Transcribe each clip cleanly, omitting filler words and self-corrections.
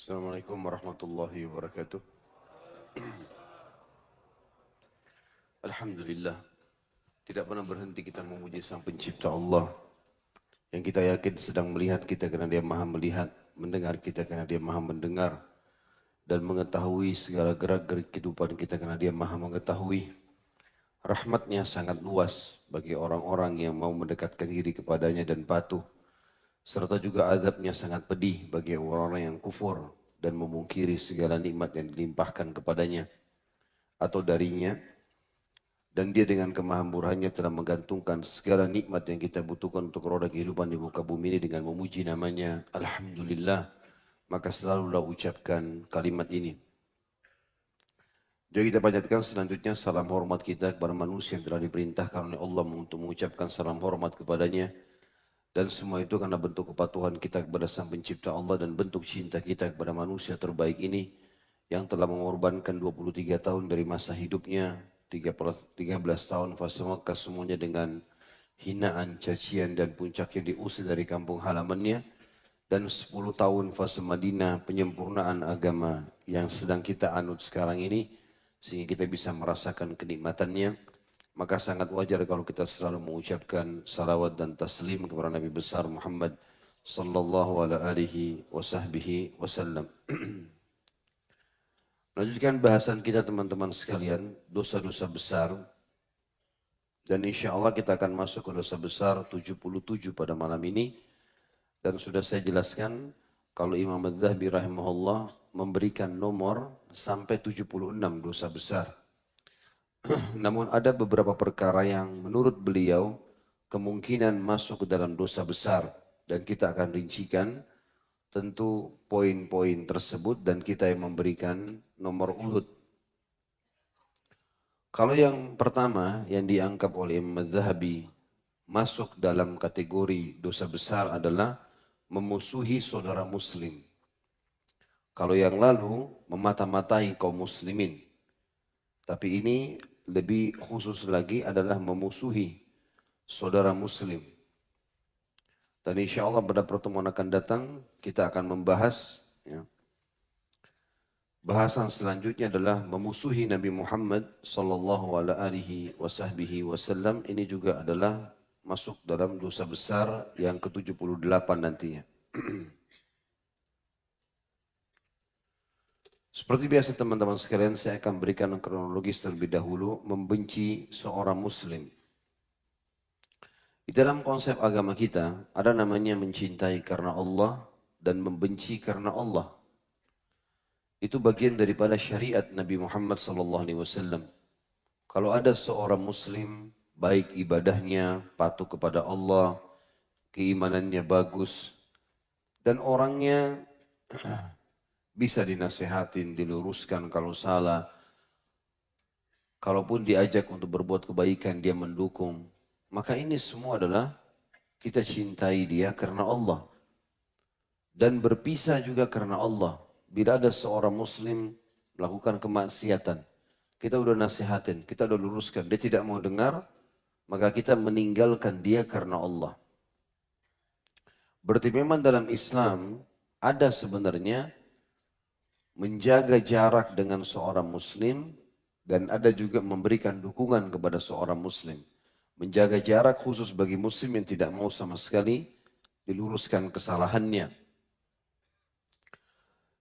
Assalamualaikum warahmatullahi wabarakatuh. Alhamdulillah, tidak pernah berhenti kita memuji Sang Pencipta Allah yang kita yakin sedang melihat kita karena Dia Maha melihat, mendengar kita karena Dia Maha mendengar, dan mengetahui segala gerak-gerik kehidupan kita karena Dia Maha mengetahui. Rahmatnya sangat luas bagi orang-orang yang mau mendekatkan diri kepadanya dan patuh, serta juga azabnya sangat pedih bagi orang-orang yang kufur dan memungkiri segala nikmat yang dilimpahkan kepadanya atau darinya. Dan dia dengan kemahamurahannya telah menggantungkan segala nikmat yang kita butuhkan untuk roda kehidupan di muka bumi ini dengan memuji namanya. Alhamdulillah. Maka selalulah ucapkan kalimat ini. Jadi kita panjatkan selanjutnya salam hormat kita kepada manusia yang telah diperintahkan oleh Allah untuk mengucapkan salam hormat kepadanya. Dan semua itu karena bentuk kepatuhan kita kepada Sang Pencipta Allah dan bentuk cinta kita kepada manusia terbaik ini yang telah mengorbankan 23 tahun dari masa hidupnya, 13 tahun fase Makkah semuanya dengan hinaan, cacian dan puncaknya diusir dari kampung halamannya, dan 10 tahun fase Madinah penyempurnaan agama yang sedang kita anut sekarang ini sehingga kita bisa merasakan kenikmatannya. Maka sangat wajar kalau kita selalu mengucapkan salawat dan taslim kepada Nabi besar Muhammad sallallahu alaihi wasallam. Lanjutkan bahasan kita teman-teman sekalian, dosa-dosa besar. Dan insya Allah kita akan masuk ke dosa besar 77 pada malam ini. Dan sudah saya jelaskan, kalau Imam Adz-Dzahabi rahimahullah memberikan nomor sampai 76 dosa besar. Namun ada beberapa perkara yang menurut beliau kemungkinan masuk ke dalam dosa besar. Dan kita akan rincikan tentu poin-poin tersebut dan kita yang memberikan nomor urut. Kalau yang pertama yang dianggap oleh Imam Adz-Dzahabi masuk dalam kategori dosa besar adalah memusuhi saudara muslim. Kalau yang lalu memata-matai kaum muslimin. Tapi ini lebih khusus lagi adalah memusuhi saudara muslim. Dan insya Allah pada pertemuan akan datang kita akan membahas bahasan selanjutnya adalah memusuhi Nabi Muhammad sallallahu alaihi wasallam. Ini juga adalah masuk dalam dosa besar yang ke-78 nantinya. Seperti biasa teman-teman sekalian, saya akan berikan kronologis terlebih dahulu membenci seorang muslim. Di dalam konsep agama kita ada namanya mencintai karena Allah dan membenci karena Allah. Itu bagian daripada syariat Nabi Muhammad SAW. Kalau ada seorang muslim, baik ibadahnya, patuh kepada Allah, keimanannya bagus, dan orangnya bisa dinasehatin, diluruskan kalau salah. Kalaupun diajak untuk berbuat kebaikan, dia mendukung. Maka ini semua adalah kita cintai dia karena Allah. Dan berpisah juga karena Allah. Bila ada seorang muslim melakukan kemaksiatan, kita udah nasihatin, kita udah luruskan, dia tidak mau dengar, maka kita meninggalkan dia karena Allah. Berarti memang dalam Islam ada sebenarnya menjaga jarak dengan seorang muslim dan ada juga memberikan dukungan kepada seorang muslim. Menjaga jarak khusus bagi muslim yang tidak mau sama sekali diluruskan kesalahannya.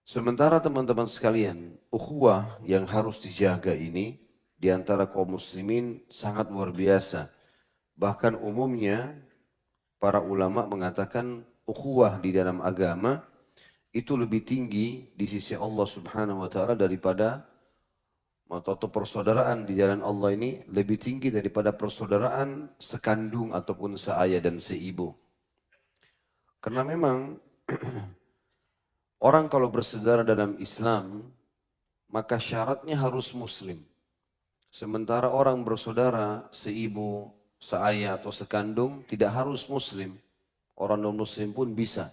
Sementara teman-teman sekalian, ukhuwah yang harus dijaga ini di antara kaum muslimin sangat luar biasa. Bahkan umumnya para ulama mengatakan ukhuwah di dalam agama itu lebih tinggi di sisi Allah Subhanahu wa taala daripada atau persaudaraan di jalan Allah ini lebih tinggi daripada persaudaraan sekandung ataupun seayah dan seibu. Karena memang orang kalau bersaudara dalam Islam maka syaratnya harus muslim. Sementara orang bersaudara seibu, seayah atau sekandung tidak harus muslim. Orang non muslim pun bisa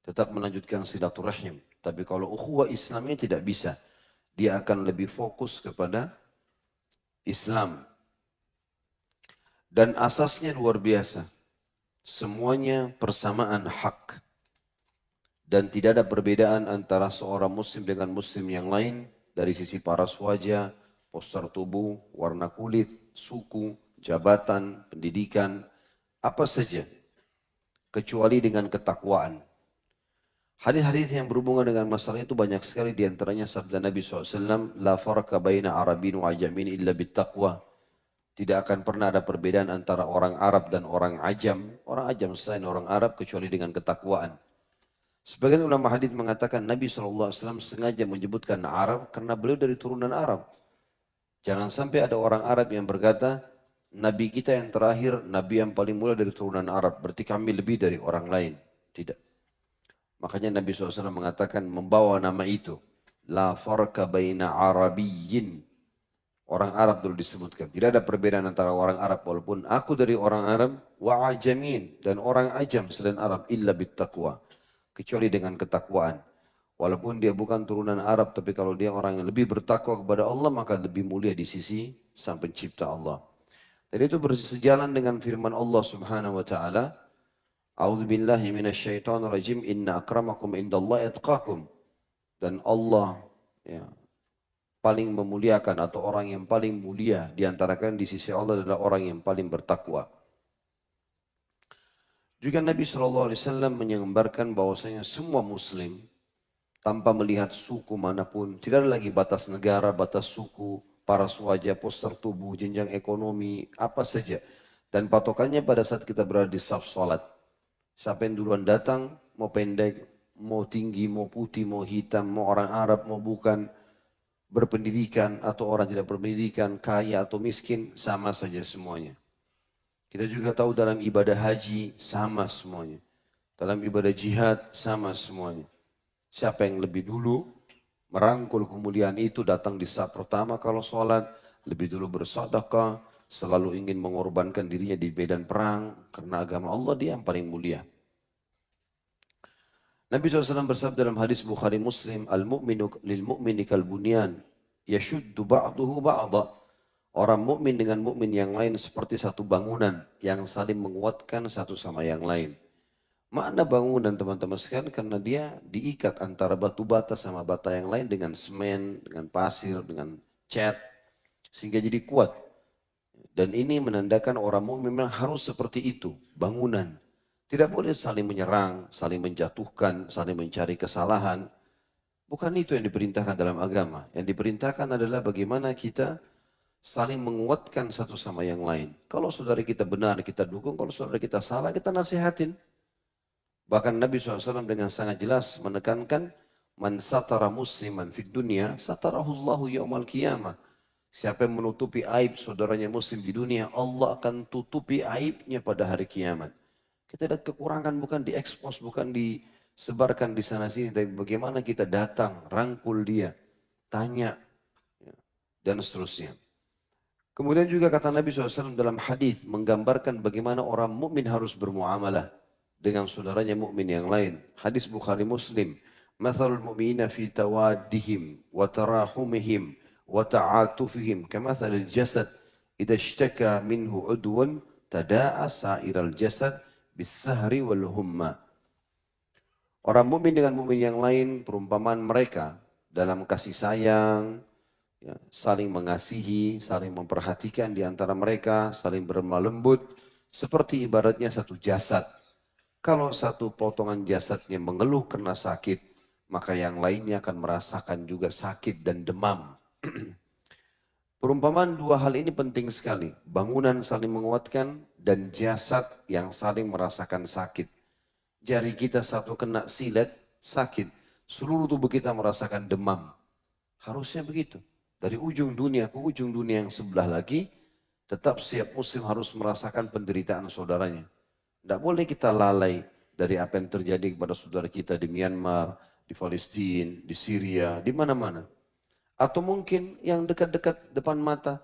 tetap melanjutkan silaturahim. Tapi kalau ukhuwah Islamnya tidak bisa. Dia akan lebih fokus kepada Islam. Dan asasnya luar biasa. Semuanya persamaan hak. Dan tidak ada perbedaan antara seorang muslim dengan muslim yang lain dari sisi paras wajah, postur tubuh, warna kulit, suku, jabatan, pendidikan, apa saja. Kecuali dengan ketakwaan. Hadis-hadis yang berhubungan dengan masalah itu banyak sekali, diantaranya sabda Nabi SAW, La farqa baina Arabin wa ajamin illa bittaqwa. Tidak akan pernah ada perbedaan antara orang Arab dan orang ajam selain orang Arab kecuali dengan ketakwaan. Sebagian ulama hadis mengatakan Nabi SAW sengaja menyebutkan Arab karena beliau dari turunan Arab. Jangan sampai ada orang Arab yang berkata, Nabi kita yang terakhir, Nabi yang paling mulia dari turunan Arab, berarti kami lebih dari orang lain. Tidak. Makanya Nabi SAW mengatakan membawa nama itu. La farqa baina Arabiyyin. Orang Arab dulu disebutkan. Tidak ada perbedaan antara orang Arab, walaupun aku dari orang Arab, wa ajamin, dan orang ajam selain Arab, illa bittaqwa. Kecuali dengan ketakwaan. Walaupun dia bukan turunan Arab, tapi kalau dia orang yang lebih bertakwa kepada Allah, maka lebih mulia di sisi Sang Pencipta Allah. Dan itu bersejalan dengan firman Allah Subhanahu wa taala, A'udzu billahi minasyaitonir rajim, inna akramakum indallahi atqakum. Dan Allah ya, paling memuliakan atau orang yang paling mulia di antara kalian di sisi Allah adalah orang yang paling bertakwa. Juga Nabi SAW menyebarkan bahwasanya semua muslim tanpa melihat suku manapun, tidak ada lagi batas negara, batas suku, paras wajah, postur tubuh, jenjang ekonomi, apa saja. Dan patokannya pada saat kita berada di saf salat. Siapa yang duluan datang, mau pendek, mau tinggi, mau putih, mau hitam, mau orang Arab, mau bukan, berpendidikan atau orang tidak berpendidikan, kaya atau miskin, sama saja semuanya. Kita juga tahu dalam ibadah haji sama semuanya. Dalam ibadah jihad sama semuanya. Siapa yang lebih dulu merangkul kemuliaan itu datang di saat pertama kalau sholat, lebih dulu bersedekah, selalu ingin mengorbankan dirinya di medan perang karena agama Allah dia yang paling mulia. Nabi SAW bersabda dalam hadis Bukhari Muslim, Al-mu'minu lil-mu'mini kal-bunyan, yashuddu ba'duhu ba'da. Orang mukmin dengan mukmin yang lain seperti satu bangunan yang saling menguatkan satu sama yang lain. Makna bangunan teman-teman sekalian karena dia diikat antara batu bata sama bata yang lain dengan semen, dengan pasir, dengan cat. Sehingga jadi kuat. Dan ini menandakan orang mukmin memang harus seperti itu, bangunan. Tidak boleh saling menyerang, saling menjatuhkan, saling mencari kesalahan. Bukan itu yang diperintahkan dalam agama. Yang diperintahkan adalah bagaimana kita saling menguatkan satu sama yang lain. Kalau saudara kita benar, kita dukung. Kalau saudara kita salah, kita nasihatin. Bahkan Nabi SAW dengan sangat jelas menekankan, Man satara musliman fid dunya, satarahullahu yaumal qiyamah. Siapa yang menutupi aib saudaranya muslim di dunia, Allah akan tutupi aibnya pada hari kiamat. Kita lihat kekurangan bukan diekspos, bukan disebarkan di sana sini, tapi bagaimana kita datang, rangkul dia, tanya, dan seterusnya. Kemudian juga kata Nabi SAW dalam hadis menggambarkan bagaimana orang mukmin harus bermuamalah dengan saudaranya mukmin yang lain. Hadis Bukhari Muslim, "Matsalul mu'minina fi tawaddihim wa tarahumihim wa ta'atufihim kamatsalil jasad idza ishtaka minhu udwan tada'a sa'iral jasad bis-sahri wal humma." Orang mukmin dengan mukmin yang lain perumpamaan mereka dalam kasih sayang, ya, saling mengasihi, saling memperhatikan di antara mereka, saling berlemah lembut, seperti ibaratnya satu jasad. Kalau satu potongan jasadnya mengeluh karena sakit, maka yang lainnya akan merasakan juga sakit dan demam. Perumpamaan dua hal ini penting sekali. Bangunan saling menguatkan dan jasad yang saling merasakan sakit. Jari kita satu kena silet, sakit. Seluruh tubuh kita merasakan demam. Harusnya begitu. Dari ujung dunia ke ujung dunia yang sebelah lagi, tetap setiap muslim harus merasakan penderitaan saudaranya. Tidak boleh kita lalai dari apa yang terjadi kepada saudara kita di Myanmar, di Palestina, di Syria, di mana-mana. Atau mungkin yang dekat-dekat depan mata,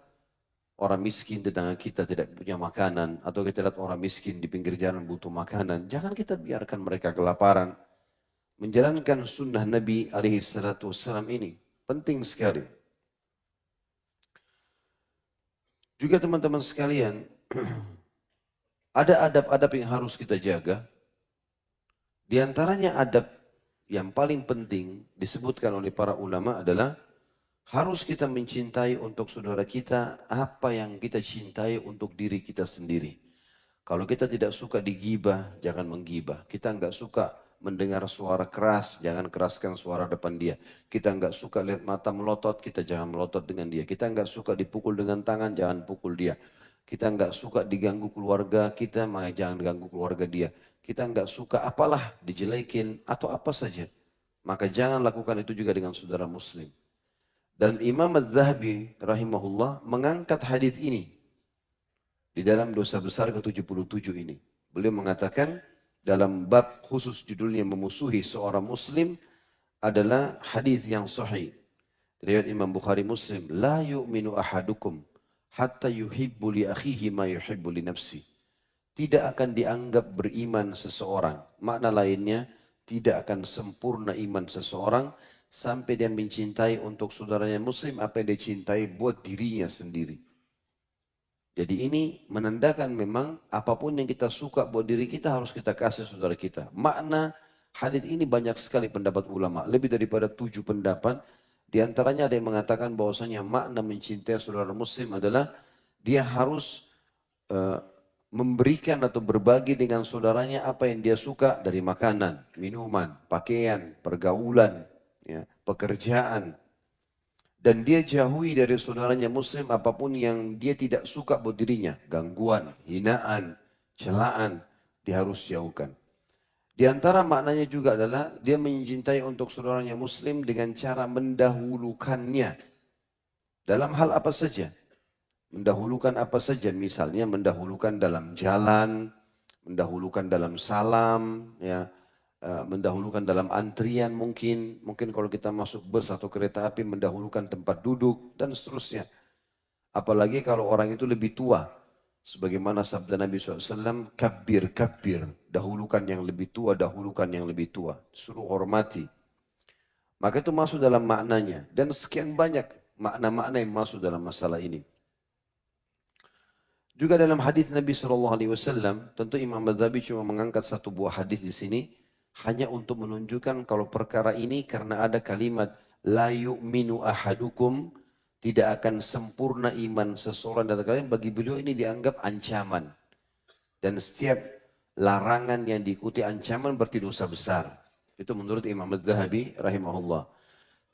orang miskin tetangga kita tidak punya makanan, atau kita lihat orang miskin di pinggir jalan butuh makanan. Jangan kita biarkan mereka kelaparan. Menjalankan sunnah Nabi SAW ini penting sekali. Juga teman-teman sekalian, ada adab-adab yang harus kita jaga. Di antaranya adab yang paling penting disebutkan oleh para ulama adalah harus kita mencintai untuk saudara kita apa yang kita cintai untuk diri kita sendiri. Kalau kita tidak suka digibah, jangan menggibah. Kita enggak suka mendengar suara keras, jangan keraskan suara depan dia. Kita enggak suka lihat mata melotot, kita jangan melotot dengan dia. Kita enggak suka dipukul dengan tangan, jangan pukul dia. Kita enggak suka diganggu keluarga kita, maka jangan ganggu keluarga dia. Kita enggak suka apalah dijelekin atau apa saja. Maka jangan lakukan itu juga dengan saudara muslim. Dan Imam Az-Zahabi rahimahullah mengangkat hadis ini di dalam dosa besar ke-77 ini. Beliau mengatakan dalam bab khusus judulnya memusuhi seorang muslim adalah hadis yang sahih. Riwayat Imam Bukhari Muslim, la yu'minu ahadukum hatta yuhibbu li akhihi ma yuhibbu li nafsi. Tidak akan dianggap beriman seseorang. Makna lainnya, tidak akan sempurna iman seseorang sampai dia mencintai untuk saudaranya muslim apa yang dia cintai buat dirinya sendiri. Jadi ini menandakan memang apapun yang kita suka buat diri kita harus kita kasih saudara kita. Makna hadis ini banyak sekali pendapat ulama. Lebih daripada 7 pendapat. Di antaranya ada yang mengatakan bahwasanya makna mencintai saudara muslim adalah dia harus memberikan atau berbagi dengan saudaranya apa yang dia suka dari makanan, minuman, pakaian, pergaulan, ya, pekerjaan. Dan dia jauhi dari saudaranya muslim apapun yang dia tidak suka buat dirinya. Gangguan, hinaan, celaan, dia harus jauhkan. Di antara maknanya juga adalah dia mencintai untuk saudaranya muslim dengan cara mendahulukannya. Dalam hal apa saja. Mendahulukan apa saja, misalnya mendahulukan dalam jalan, mendahulukan dalam salam, ya, mendahulukan dalam antrian mungkin kalau kita masuk bus atau kereta api mendahulukan tempat duduk dan seterusnya. Apalagi kalau orang itu lebih tua, sebagaimana sabda Nabi SAW, kabir, dahulukan yang lebih tua, dahulukan yang lebih tua, suruh hormati. Maka itu masuk dalam maknanya dan sekian banyak makna-makna yang masuk dalam masalah ini. Juga dalam hadis Nabi SAW, tentu Imam Madzhabi cuma mengangkat satu buah hadis di sini, hanya untuk menunjukkan kalau perkara ini karena ada kalimat la yu'minu ahadukum, tidak akan sempurna iman seseorang dari kalian, bagi beliau ini dianggap ancaman. Dan setiap larangan yang diikuti ancaman berarti dosa besar. Itu menurut Imam Az-Zahabi rahimahullah.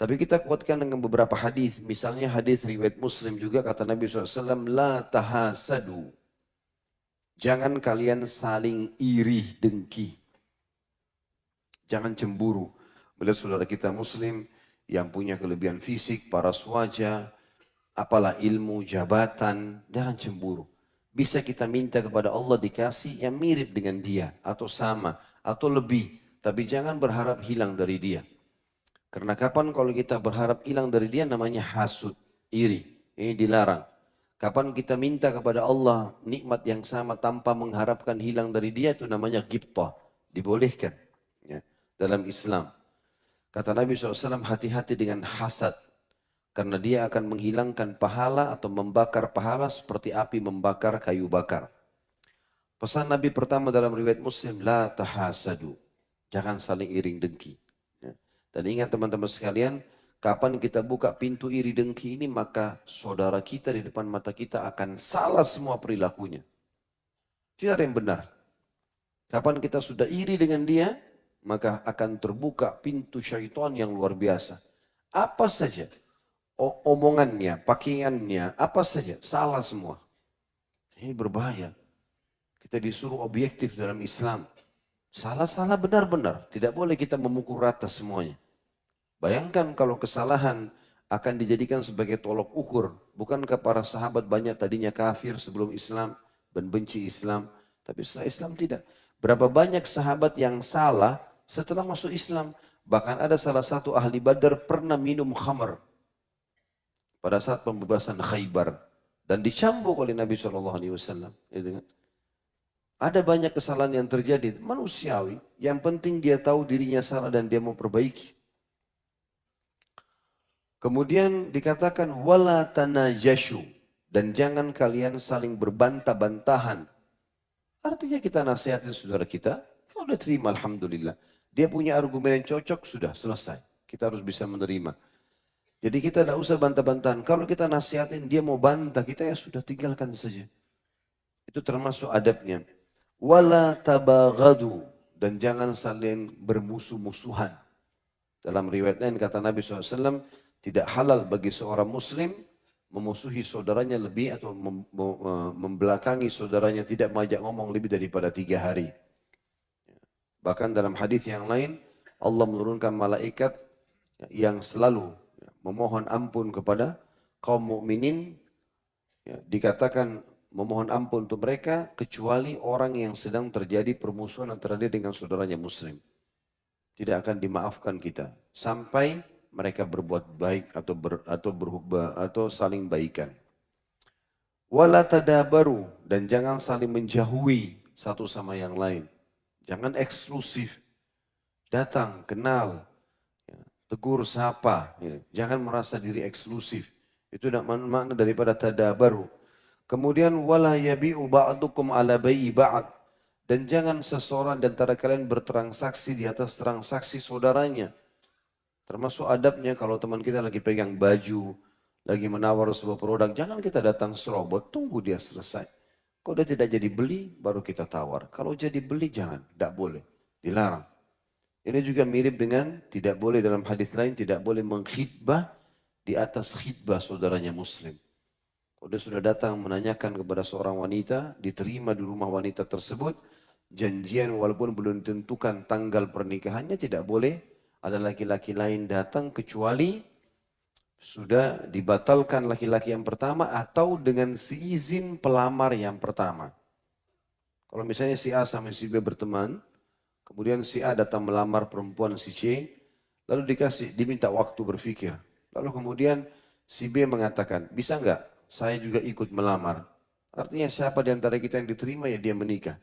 Tapi kita kuatkan dengan beberapa hadis. Misalnya hadis riwayat Muslim juga kata Nabi SAW, la tahasadu. Jangan kalian saling iri dengki. Jangan cemburu melihat saudara kita muslim yang punya kelebihan fisik, paras wajah, apalah ilmu, jabatan, jangan cemburu. Bisa kita minta kepada Allah dikasih yang mirip dengan dia, atau sama, atau lebih. Tapi jangan berharap hilang dari dia. Karena kapan kalau kita berharap hilang dari dia namanya hasud, iri. Ini dilarang. Kapan kita minta kepada Allah nikmat yang sama tanpa mengharapkan hilang dari dia, itu namanya ghibtah. Dibolehkan. Ya. Dalam Islam. Kata Nabi SAW, hati-hati dengan hasad. Karena dia akan menghilangkan pahala atau membakar pahala seperti api membakar kayu bakar. Pesan Nabi pertama dalam riwayat Muslim, la tahasadu. Jangan saling iring dengki. Ya. Dan ingat teman-teman sekalian, kapan kita buka pintu iri dengki ini, maka saudara kita di depan mata kita akan salah semua perilakunya. Tidak ada yang benar. Kapan kita sudah iri dengan dia, maka akan terbuka pintu syaitan yang luar biasa. Apa saja, omongannya, pakaiannya, apa saja, salah semua. Ini berbahaya. Kita disuruh objektif dalam Islam. Salah-salah benar-benar, tidak boleh kita memukul rata semuanya. Bayangkan kalau kesalahan akan dijadikan sebagai tolok ukur. Bukankah para sahabat banyak tadinya kafir sebelum Islam dan benci Islam, tapi setelah Islam tidak. Berapa banyak sahabat yang salah setelah masuk Islam. Bahkan ada salah satu ahli Badar pernah minum khamar pada saat pembebasan Khaybar dan dicambuk oleh Nabi SAW. Ada banyak kesalahan yang terjadi manusiawi. Yang penting dia tahu dirinya salah dan dia mau perbaiki. Kemudian dikatakan wala tanajashu, dan jangan kalian saling berbantah-bantahan. Artinya kita nasihatin saudara kita, kalau udah terima alhamdulillah. Dia punya argumen yang cocok, sudah selesai. Kita harus bisa menerima. Jadi kita tidak usah bantah-bantahan. Kalau kita nasihatin, dia mau bantah kita, ya sudah tinggalkan saja. Itu termasuk adabnya. Wala tabaghadu, dan jangan saling bermusuh-musuhan. Dalam riwayat lain kata Nabi SAW, tidak halal bagi seorang muslim memusuhi saudaranya lebih atau membelakangi saudaranya, tidak mengajak ngomong lebih daripada 3 hari. Bahkan dalam hadis yang lain, Allah menurunkan malaikat yang selalu memohon ampun kepada kaum mukminin, dikatakan memohon ampun untuk mereka kecuali orang yang sedang terjadi permusuhan antara dia dengan saudaranya muslim. Tidak akan dimaafkan kita sampai mereka berbuat baik atau saling baikan. Wala tadabaru, dan jangan saling menjauhi satu sama yang lain. Jangan eksklusif. Datang, kenal, tegur, sapa. Jangan merasa diri eksklusif. Itu makna daripada tadabaru. Kemudian wala yabi'u ba'dukum ala bai'i ba'd. Dan jangan seseorang di antara kalian bertransaksi di atas transaksi saudaranya. Termasuk adabnya kalau teman kita lagi pegang baju, lagi menawar sebuah produk, jangan kita datang serobot, tunggu dia selesai. Kalau dia tidak jadi beli, baru kita tawar. Kalau jadi beli, jangan, tidak boleh, dilarang. Ini juga mirip dengan tidak boleh dalam hadis lain, tidak boleh mengkhidbah di atas khidbah saudaranya muslim. Kalau dia sudah datang menanyakan kepada seorang wanita, diterima di rumah wanita tersebut, janjian walaupun belum ditentukan tanggal pernikahannya, tidak boleh ada laki-laki lain datang kecuali sudah dibatalkan laki-laki yang pertama atau dengan seizin pelamar yang pertama. Kalau misalnya si A sama si B berteman, kemudian si A datang melamar perempuan si C, lalu diminta waktu berpikir. Lalu kemudian si B mengatakan, bisa enggak saya juga ikut melamar? Artinya siapa di antara kita yang diterima, ya dia menikah.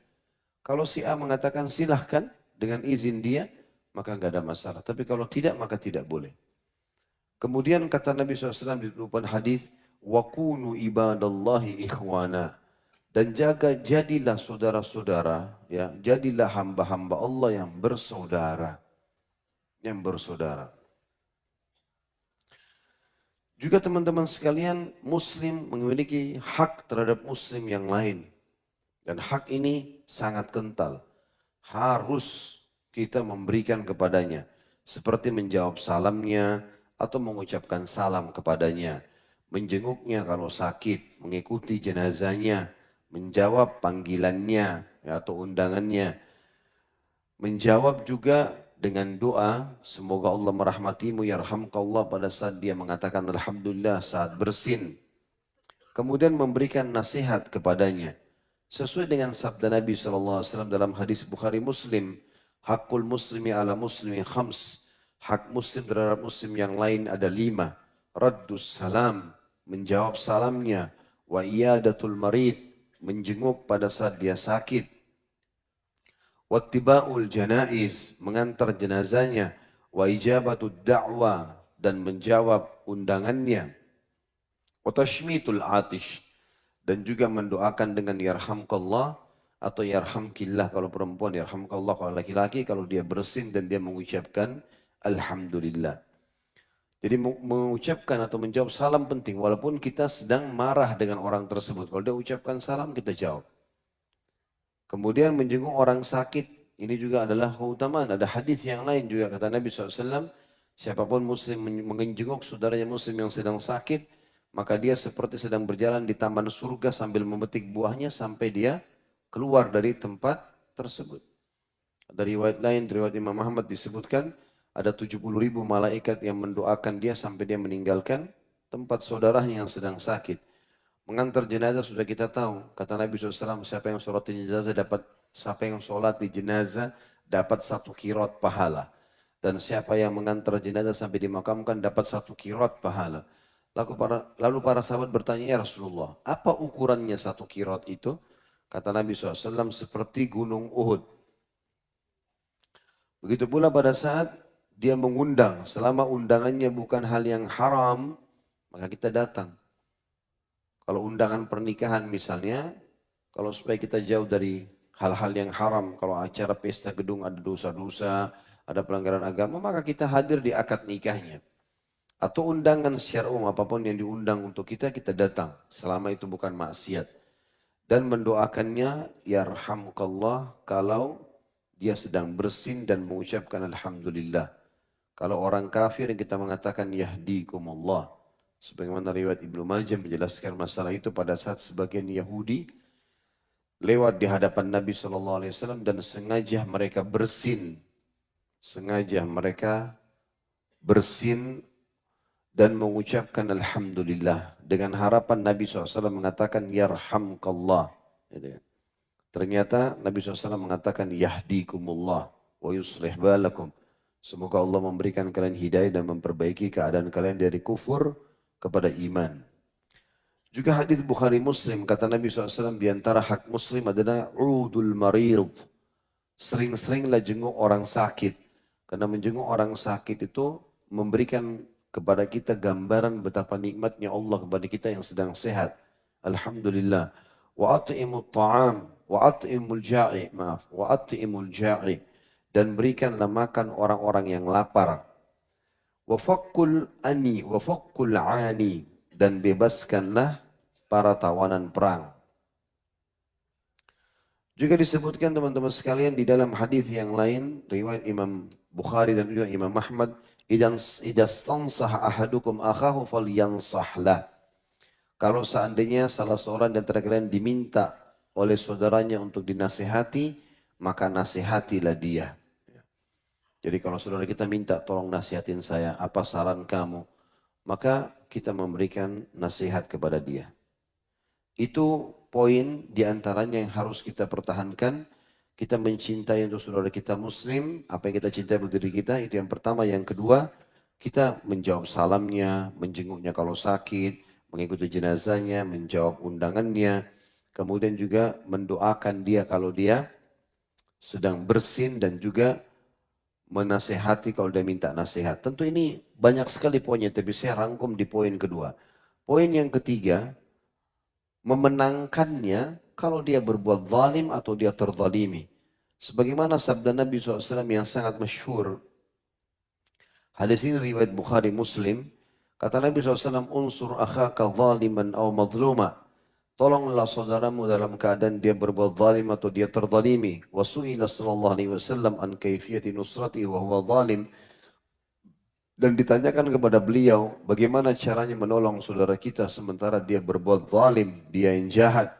Kalau si A mengatakan silahkan dengan izin dia, maka enggak ada masalah. Tapi kalau tidak, maka tidak boleh. Kemudian kata Nabi SAW di depan hadis, وَكُونُوا عِبَادَ اللَّهِ إِخْوَانًا. Dan jadilah saudara-saudara, ya, jadilah hamba-hamba Allah yang bersaudara. Yang bersaudara. Juga teman-teman sekalian, muslim memiliki hak terhadap muslim yang lain. Dan hak ini sangat kental. Harus kita memberikan kepadanya. Seperti menjawab salamnya atau mengucapkan salam kepadanya. Menjenguknya kalau sakit, mengikuti jenazahnya, menjawab panggilannya atau undangannya. Menjawab juga dengan doa, semoga Allah merahmatimu, yarhamkallah, pada saat dia mengatakan alhamdulillah saat bersin. Kemudian memberikan nasihat kepadanya. Sesuai dengan sabda Nabi SAW dalam hadis Bukhari Muslim, hakul muslimi ala muslimi khams. Hak muslim terhadap muslim yang lain ada 5. Raddus salam, menjawab salamnya. Wa iyadatul marid, menjenguk pada saat dia sakit. Wattiba'ul janaiz, mengantar jenazahnya. Wa ijabatud da'wa, dan menjawab undangannya. Wa tashmitul atish, dan juga mendoakan dengan yarhamkallah atau yarhamkillah kalau perempuan, yarhamkallah kalau laki-laki, kalau dia bersin dan dia mengucapkan alhamdulillah. Jadi mengucapkan atau menjawab salam penting walaupun kita sedang marah dengan orang tersebut. Kalau dia ucapkan salam, kita jawab. Kemudian menjenguk orang sakit, ini juga adalah keutamaan. Ada hadis yang lain juga kata Nabi SAW, siapapun muslim menjenguk saudaranya muslim yang sedang sakit, maka dia seperti sedang berjalan di taman surga sambil memetik buahnya sampai dia keluar dari tempat tersebut. Dari riwayat lain, riwayat Imam Ahmad disebutkan, ada 70.000 malaikat yang mendoakan dia sampai dia meninggalkan tempat saudaranya yang sedang sakit. Mengantar jenazah sudah kita tahu. Kata Nabi SAW, siapa yang sholat di jenazah dapat 1 qiraat pahala. Dan siapa yang mengantar jenazah sampai dimakamkan dapat 1 qiraat pahala. Lalu para sahabat bertanya, ya Rasulullah, apa ukurannya 1 qiraat itu? Kata Nabi SAW, seperti gunung Uhud. Begitu pula pada saat dia mengundang, selama undangannya bukan hal yang haram, maka kita datang. Kalau undangan pernikahan misalnya, kalau supaya kita jauh dari hal-hal yang haram. Kalau acara pesta gedung ada dosa-dosa, ada pelanggaran agama, maka kita hadir di akad nikahnya. Atau undangan secara umum, apapun yang diundang untuk kita, kita datang. Selama itu bukan maksiat. Dan mendoakannya, yarhamukallah, kalau dia sedang bersin dan mengucapkan Alhamdulillah. Kalau orang kafir kita mengatakan yahdikumullah. Sebagaimana riwayat Ibnu Majah menjelaskan masalah itu pada saat sebagian Yahudi lewat di hadapan Nabi SAW dan sengaja mereka bersin. Sengaja mereka bersin dan mengucapkan Alhamdulillah. Dengan harapan Nabi SAW mengatakan yarhamkallah. Gitu ya. Ternyata Nabi SAW mengatakan yahdikumullah wa yuslih balakum. Semoga Allah memberikan kalian hidayah dan memperbaiki keadaan kalian dari kufur kepada iman. Juga hadis Bukhari Muslim, kata Nabi SAW, di antara hak Muslim adalah udul marid. Sering-seringlah jenguk orang sakit. Karena menjenguk orang sakit itu memberikan kepada kita gambaran betapa nikmatnya Allah kepada kita yang sedang sehat. Alhamdulillah. Wa at'imut ta'am, wa at'imul ja'i, maaf, wa at'imul ja'i. Dan berikanlah makan orang-orang yang lapar. Wa faqqul ani, wa faqqul ani. Dan bebaskanlah para tawanan perang. Juga disebutkan teman-teman sekalian di dalam hadis yang lain, riwayat Imam Bukhari dan juga Imam Ahmad, idza stansah ahadukum akhahu falyansahlah. Kalau seandainya salah seorang di antara kalian diminta oleh saudaranya untuk dinasihati, maka nasihatilah dia. Jadi kalau saudara kita minta tolong nasihatin saya, apa saran kamu? Maka kita memberikan nasihat kepada dia. Itu poin diantaranya yang harus kita pertahankan. Kita mencintai untuk saudara kita muslim, apa yang kita cintai untuk diri kita, itu yang pertama. Yang kedua, kita menjawab salamnya, menjenguknya kalau sakit, mengikuti jenazahnya, menjawab undangannya. Kemudian juga mendoakan dia kalau dia sedang bersin dan juga menasehati kalau dia minta nasihat. Tentu ini banyak sekali poinnya, tapi saya rangkum di poin kedua. Poin yang ketiga, memenangkannya kalau dia berbuat zalim atau dia terzalimi. Sebagaimana sabda Nabi SAW yang sangat masyhur. Hadis ini riwayat Bukhari Muslim. Kata Nabi SAW, unsur akhaka zaliman aw madluma. Tolonglah saudaramu dalam keadaan dia berbuat zalim atau dia terzalimi. Wa su'ila sallallahu alaihi wasallam an kaifiyati nusrati wa huwa zalim. Dan ditanyakan kepada beliau, bagaimana caranya menolong saudara kita sementara dia berbuat zalim, dia yang jahat.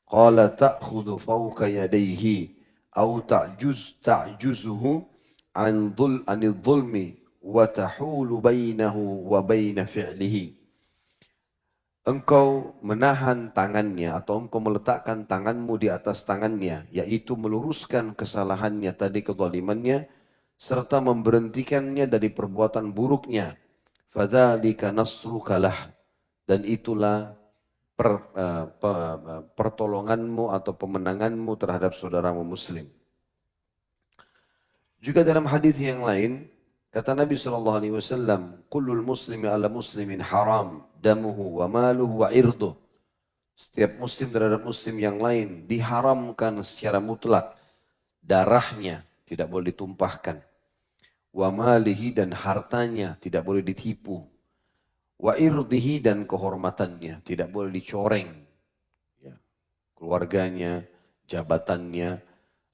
Qala ta'khudhu fawqa yadayhi aw ta'juzuhu anil dhulmi wa tahulu bainahu wa baina fi'lihi. Engkau menahan tangannya atau engkau meletakkan tanganmu di atas tangannya, yaitu meluruskan kesalahannya tadi, kezalimannya, serta memberhentikannya dari perbuatan buruknya. Fadzalika nasrukalah, dan itulah pertolonganmu atau pemenanganmu terhadap saudaramu muslim. Juga dalam hadis yang lain, kata Nabi SAW, kullul muslimi ala muslimin haram, damuhu wa maluhu wa irduh. Setiap muslim terhadap muslim yang lain diharamkan secara mutlak. Darahnya tidak boleh ditumpahkan. Wa malihi, dan hartanya tidak boleh ditipu. Wa irdihi, dan kehormatannya tidak boleh dicoreng. Ya. Keluarganya, jabatannya,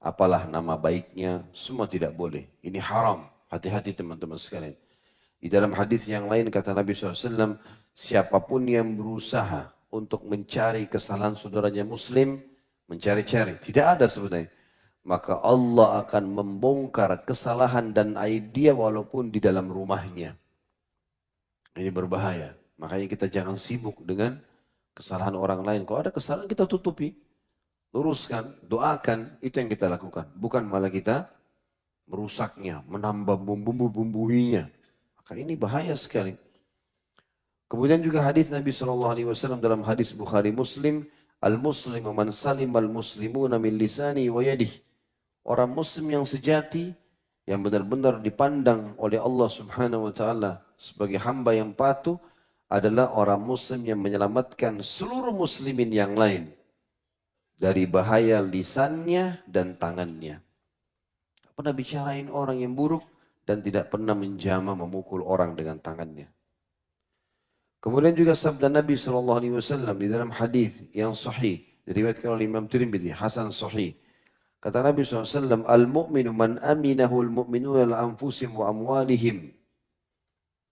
apalah nama baiknya, semua tidak boleh. Ini haram. Hati-hati teman-teman sekalian. Di dalam hadis yang lain kata Nabi SAW, siapapun yang berusaha untuk mencari kesalahan saudaranya muslim, mencari-cari, tidak ada sebenarnya, maka Allah akan membongkar kesalahan dan aib dia walaupun di dalam rumahnya. Ini berbahaya. Makanya kita jangan sibuk dengan kesalahan orang lain. Kalau ada kesalahan kita tutupi, luruskan, doakan, itu yang kita lakukan. Bukan malah kita merusaknya, menambah bumbu-bumbuinya. Maka ini bahaya sekali. Kemudian juga hadis Nabi SAW dalam hadis Bukhari Muslim, al-muslimu man salim al-muslimuna min lisani wa yadih. Orang muslim yang sejati, yang benar-benar dipandang oleh Allah Subhanahu wa taala sebagai hamba yang patuh, adalah orang muslim yang menyelamatkan seluruh muslimin yang lain dari bahaya lisannya dan tangannya. Tidak pernah bicarain orang yang buruk dan tidak pernah menjamah memukul orang dengan tangannya. Kemudian juga sabda Nabi SAW di dalam hadis yang sahih diriwayatkan oleh Imam Tirmidzi, hasan sahih. Kata Nabi SAW, al-mu'minu man aminahu al-mu'minuna al-anfusim wa amwalihim.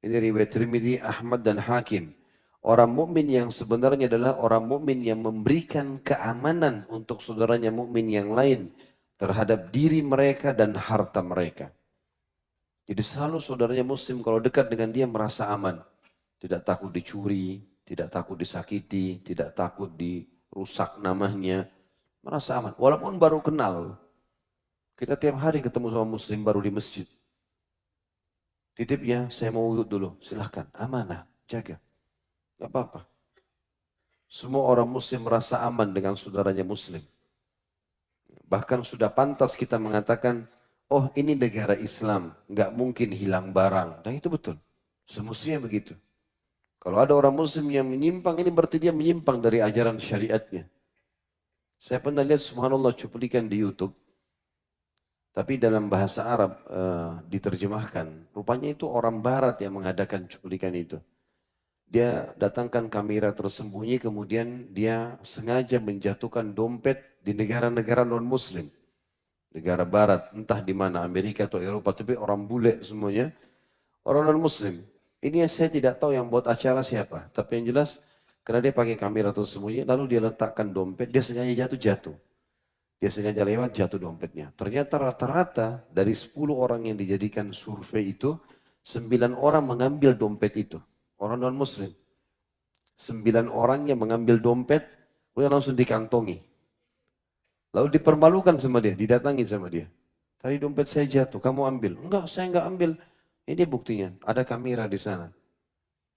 Ini riwayat Tirmidzi, Ahmad dan Hakim. Orang mukmin yang sebenarnya adalah orang mukmin yang memberikan keamanan untuk saudaranya mukmin yang lain terhadap diri mereka dan harta mereka. Jadi selalu saudaranya muslim kalau dekat dengan dia merasa aman. Tidak takut dicuri, tidak takut disakiti, tidak takut dirusak namanya. Merasa aman. Walaupun baru kenal. Kita tiap hari ketemu sama muslim baru di masjid. Titip ya, saya mau wudhu dulu. Silahkan, amanah, jaga. Gak apa-apa. Semua orang muslim merasa aman dengan saudaranya muslim. Bahkan sudah pantas kita mengatakan, oh ini negara Islam, gak mungkin hilang barang. Dan itu betul. Semestinya begitu. Kalau ada orang muslim yang menyimpang, ini berarti dia menyimpang dari ajaran syariatnya. Saya pernah lihat subhanallah cuplikan di YouTube. Tapi dalam bahasa Arab diterjemahkan. Rupanya itu orang barat yang mengadakan cuplikan itu. Dia datangkan kamera tersembunyi kemudian dia sengaja menjatuhkan dompet di negara-negara non-muslim. Negara barat, entah di mana, Amerika atau Eropa, tapi orang bule semuanya. Orang non-muslim. Ini saya tidak tahu yang buat acara siapa. Tapi yang jelas, karena dia pakai kamera tersembunyi, lalu dia letakkan dompet, dia sengaja jatuh. Dia sengaja lewat, jatuh dompetnya. Ternyata rata-rata dari 10 orang yang dijadikan survei itu, 9 orang mengambil dompet itu. Orang non-muslim. 9 orang yang mengambil dompet, kemudian langsung dikantongi. Lalu dipermalukan sama dia, didatangi sama dia. Tadi dompet saya jatuh, kamu ambil. Enggak, saya enggak ambil. Ini buktinya, ada kamera di sana.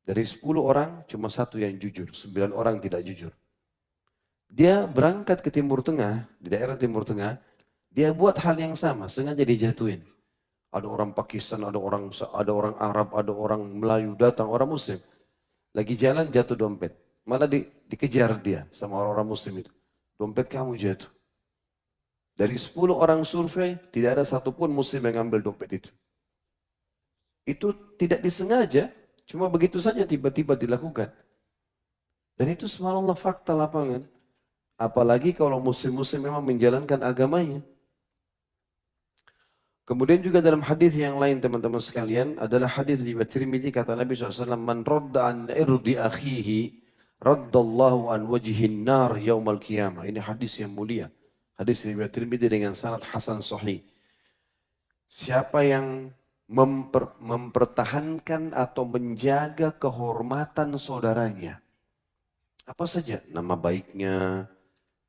Dari 10 orang, cuma 1 yang jujur, 9 orang tidak jujur. Dia berangkat ke Timur Tengah, di daerah Timur Tengah, dia buat hal yang sama, sengaja dijatuhin. Ada orang Pakistan, ada orang Arab, ada orang Melayu datang, orang Muslim. Lagi jalan jatuh dompet. Malah dikejar dia sama orang-orang Muslim itu. Dompet kamu jatuh. Dari 10 orang survei, tidak ada satupun Muslim yang ambil dompet itu. Itu tidak disengaja, cuma begitu saja tiba-tiba dilakukan. Dan itu subhanallah fakta lapangan. Apalagi kalau muslim-muslim memang menjalankan agamanya. Kemudian juga dalam hadis yang lain teman-teman sekalian adalah hadis riwayat Tirmidzi kata Nabi SAW, man radda an irdi akhihi raddallahu an wajhin nar yaumal qiyamah. Ini hadis yang mulia. Hadis riwayat Tirmidzi dengan sanad hasan sahih. Siapa yang mempertahankan atau menjaga kehormatan saudaranya. Apa saja nama baiknya,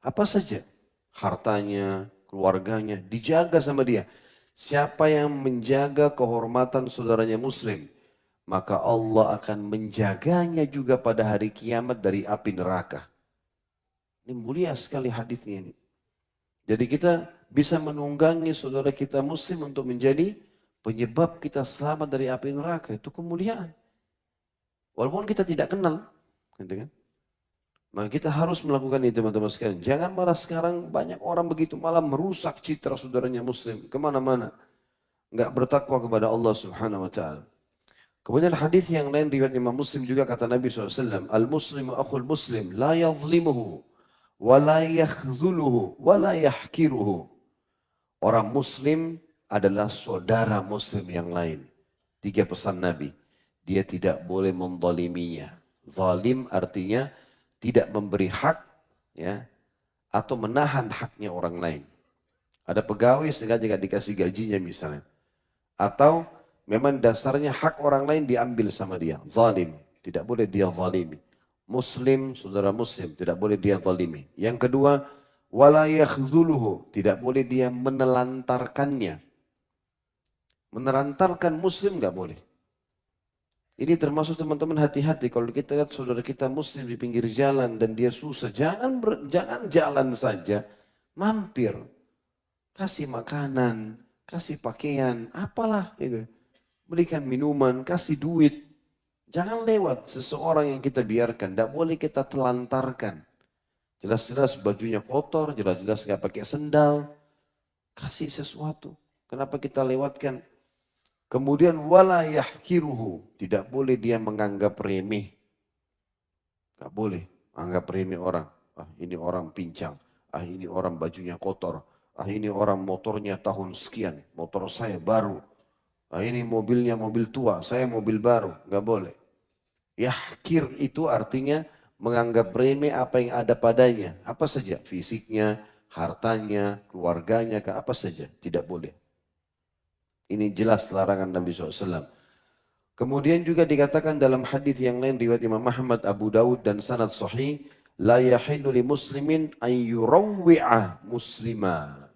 apa saja hartanya, keluarganya, dijaga sama dia. Siapa yang menjaga kehormatan saudaranya muslim, maka Allah akan menjaganya juga pada hari kiamat dari api neraka. Ini mulia sekali hadisnya ini. Jadi kita bisa menunggangi saudara kita muslim untuk menjadi penyebab kita selamat dari api neraka. Itu kemuliaan. Walaupun kita tidak kenal. Gitu kan? Maka kita harus melakukan itu teman-teman sekalian. Jangan malah sekarang banyak orang begitu malah merusak citra saudaranya muslim. Kemana-mana. Enggak bertakwa kepada Allah subhanahu wa ta'ala. Kemudian hadis yang lain riwayat Imam Muslim juga kata Nabi SAW. Al-muslimu akhul muslim la yadhlimuhu wa la yakhdhuluhu wa la yahkiruhu. Orang muslim adalah saudara muslim yang lain. 3 pesan Nabi. Dia tidak boleh mendoliminya. Zalim artinya tidak memberi hak ya, atau menahan haknya orang lain. Ada pegawai sengaja tidak dikasih gajinya misalnya. Atau memang dasarnya hak orang lain diambil sama dia. Zalim. Tidak boleh dia zalimi. Muslim, saudara muslim, tidak boleh dia zalimi. Yang kedua, wala yakhdhuluhu. Tidak boleh dia menelantarkannya. Menelantarkan muslim nggak boleh. Ini termasuk teman-teman hati-hati kalau kita lihat saudara kita muslim di pinggir jalan dan dia susah. Jangan jalan saja, mampir. Kasih makanan, kasih pakaian, apalah itu. Berikan minuman, kasih duit. Jangan lewat seseorang yang kita biarkan. Tidak boleh kita telantarkan. Jelas-jelas bajunya kotor, jelas-jelas nggak pakai sendal. Kasih sesuatu. Kenapa kita lewatkan? Kemudian wala yahkiruhu. Tidak boleh dia menganggap remeh. Nggak boleh anggap remeh orang. Ah, ini orang pincang. Ah, ini orang bajunya kotor. Ah, ini orang motornya tahun sekian. Motor saya baru. Ah, ini mobilnya mobil tua. Saya mobil baru. Nggak boleh. Yahkir itu artinya menganggap remeh apa yang ada padanya. Apa saja. Fisiknya, hartanya, keluarganya, ke apa saja. Tidak boleh. Ini jelas larangan Nabi SAW. Kemudian juga dikatakan dalam hadis yang lain riwayat Imam Ahmad, Abu Daud dan sanad sahih, la yahillu li muslimin an yurawwi'a muslima.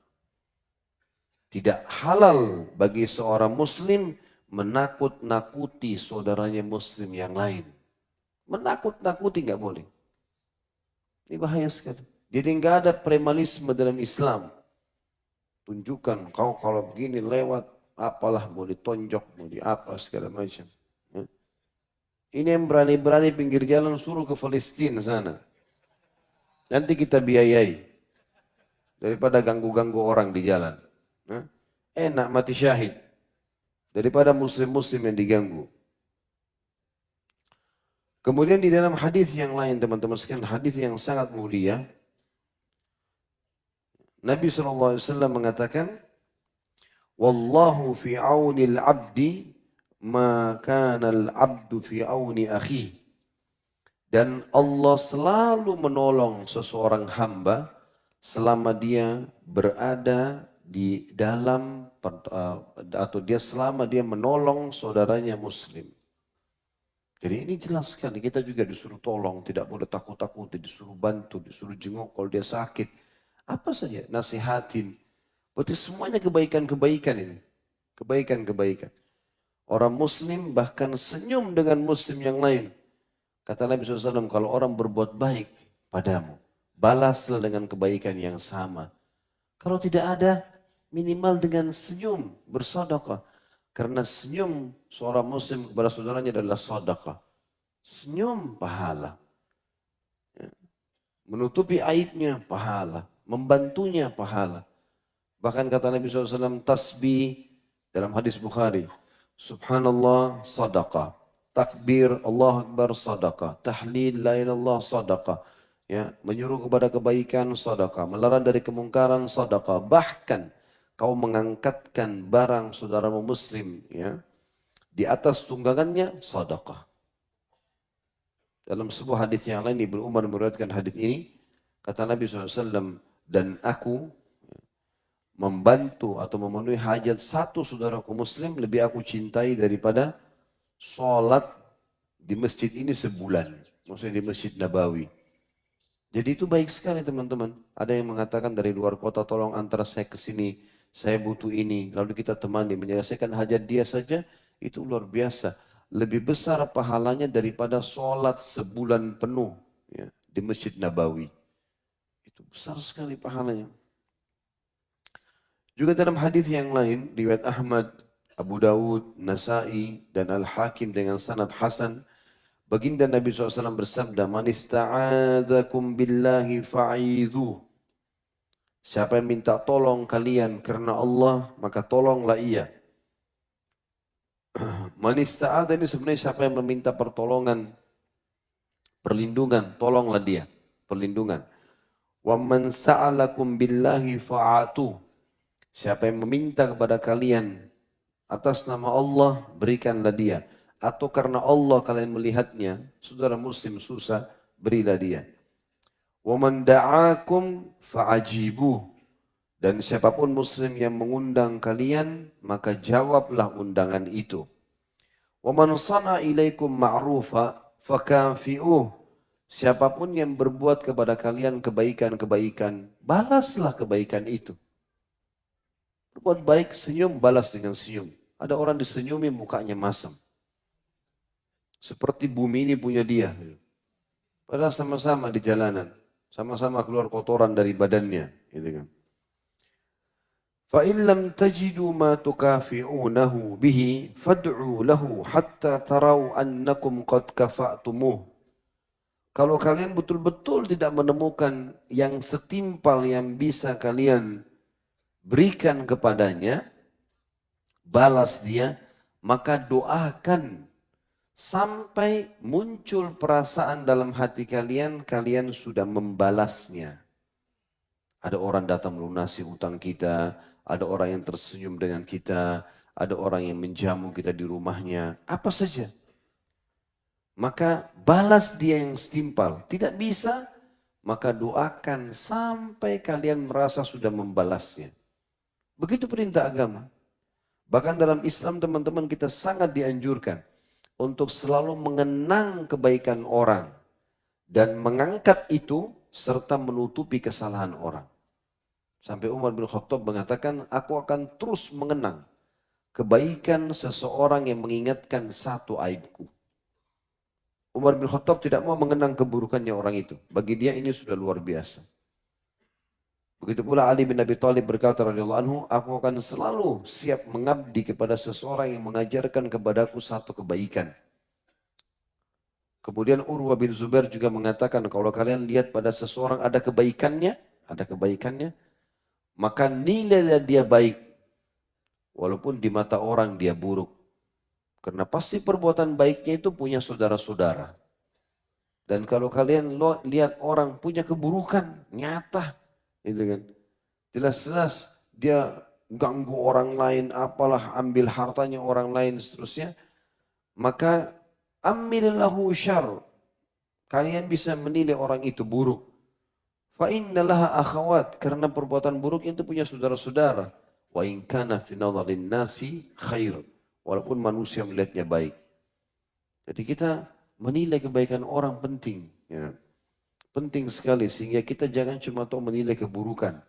Tidak halal bagi seorang muslim menakut-nakuti saudaranya muslim yang lain. Menakut-nakuti nggak boleh. Ini bahaya sekali. Jadi nggak ada premalisme dalam Islam. Tunjukkan kau kalau begini lewat apalah mau ditonjok, mau diapa segala macam. Ya. Ini yang berani-berani pinggir jalan suruh ke Palestina sana. Nanti kita biayai. Daripada ganggu-ganggu orang di jalan. Ya. Enak mati syahid. Daripada muslim-muslim yang diganggu. Kemudian di dalam hadis yang lain teman-teman sekalian, hadis yang sangat mulia. Nabi SAW mengatakan, Wallahu fi auni al-abdi ma kana al-abdu fi auni akhi. Dan Allah selalu menolong seseorang hamba selama dia berada di dalam atau dia selama dia menolong saudaranya muslim. Jadi ini jelas sekali, kita juga disuruh tolong, tidak boleh takut-takut, disuruh bantu, disuruh jenguk kalau dia sakit. Apa saja, nasihatin. Berarti semuanya kebaikan-kebaikan ini. Kebaikan-kebaikan. Orang muslim bahkan senyum dengan muslim yang lain. Kata Nabi SAW, kalau orang berbuat baik padamu, balaslah dengan kebaikan yang sama. Kalau tidak ada, minimal dengan senyum, bersedekah. Karena senyum seorang muslim kepada saudaranya adalah sedekah. Senyum pahala. Menutupi aibnya pahala. Membantunya pahala. Bahkan kata Nabi SAW, tasbih dalam hadis Bukhari. Subhanallah sadaqah. Takbir Allah Akbar sadaqah. Tahlil la ilallah sadaqah. Ya, menyuruh kepada kebaikan sadaqah. Melarang dari kemungkaran sadaqah. Bahkan kau mengangkatkan barang saudaramu muslim ya di atas tunggangannya sedekah. Dalam sebuah hadis yang lain Ibnu Umar meriwayatkan hadis ini, kata Nabi SAW, dan aku membantu atau memenuhi hajat satu saudaraku muslim lebih aku cintai daripada sholat di masjid ini sebulan. Maksudnya di Masjid Nabawi. Jadi itu baik sekali teman-teman. Ada yang mengatakan dari luar kota, tolong antar saya ke sini. Saya butuh ini, lalu kita temani, menyelesaikan hajat dia saja, itu luar biasa. Lebih besar pahalanya daripada sholat sebulan penuh ya, di Masjid Nabawi. Itu besar sekali pahalanya. Juga dalam hadis yang lain, riwayat Ahmad, Abu Dawud, Nasai, dan Al-Hakim dengan sanad Hasan, baginda Nabi SAW bersabda, Man ista'adakum billahi fa'idhu. Siapa yang minta tolong kalian karena Allah, maka tolonglah ia. Man ista'adha ini sebenarnya siapa yang meminta pertolongan, perlindungan, tolonglah dia, perlindungan. Wa man sa'alakum billahi fa'atu. Siapa yang meminta kepada kalian atas nama Allah, berikanlah dia. Atau karena Allah kalian melihatnya, saudara muslim susah, berilah dia. Wa man da'akum fa'ajibuh. Dan siapapun muslim yang mengundang kalian, maka jawablah undangan itu. Wa man sana ilaikum ma'rufa fakafi'uh. Siapapun yang berbuat kepada kalian kebaikan-kebaikan, balaslah kebaikan itu. Berbuat baik, senyum, balas dengan senyum. Ada orang disenyumi mukanya masam. Seperti bumi ini punya dia. Padahal sama-sama di jalanan. Sama-sama keluar kotoran dari badannya. Gitu kan. فَإِنْ لَمْ تَجِدُوا مَا تُكَافِئُونَهُ بِهِ فَادْعُوا لَهُ حَتَّى تَرَوْا أَنَّكُمْ قَدْ كَفَأْتُمُوهُ. Kalau kalian betul-betul tidak menemukan yang setimpal yang bisa kalian berikan kepadanya, balas dia, maka doakan sampai muncul perasaan dalam hati kalian, kalian sudah membalasnya. Ada orang datang melunasi utang kita, ada orang yang tersenyum dengan kita, ada orang yang menjamu kita di rumahnya, apa saja. Maka balas dia yang setimpal. Tidak bisa, maka doakan sampai kalian merasa sudah membalasnya. Begitu perintah agama. Bahkan dalam Islam teman-teman kita sangat dianjurkan untuk selalu mengenang kebaikan orang dan mengangkat itu serta menutupi kesalahan orang. Sampai Umar bin Khattab mengatakan, aku akan terus mengenang kebaikan seseorang yang mengingatkan satu aibku. Umar bin Khattab tidak mau mengenang keburukannya orang itu. Bagi dia ini sudah luar biasa. Begitu pula Ali bin Abi Thalib berkata radhiyallahu anhu, aku akan selalu siap mengabdi kepada seseorang yang mengajarkan kepadaku satu kebaikan. Kemudian Urwah bin Zubair juga mengatakan, kalau kalian lihat pada seseorang ada kebaikannya, maka nilailah dia baik, walaupun di mata orang dia buruk. Karena pasti perbuatan baiknya itu punya saudara-saudara. Dan kalau kalian lihat orang punya keburukan nyata, gitu kan, jelas-jelas dia ganggu orang lain, apalah, ambil hartanya orang lain, seterusnya, maka amillahu syarr. Kalian bisa menilai orang itu buruk. Fa innallaha akhawat, karena perbuatan buruk itu punya saudara-saudara. Wa in kana fi nadharin nasi khair, walaupun manusia melihatnya baik. Jadi kita menilai kebaikan orang penting, ya. Penting sekali sehingga kita jangan cuma tahu menilai keburukan.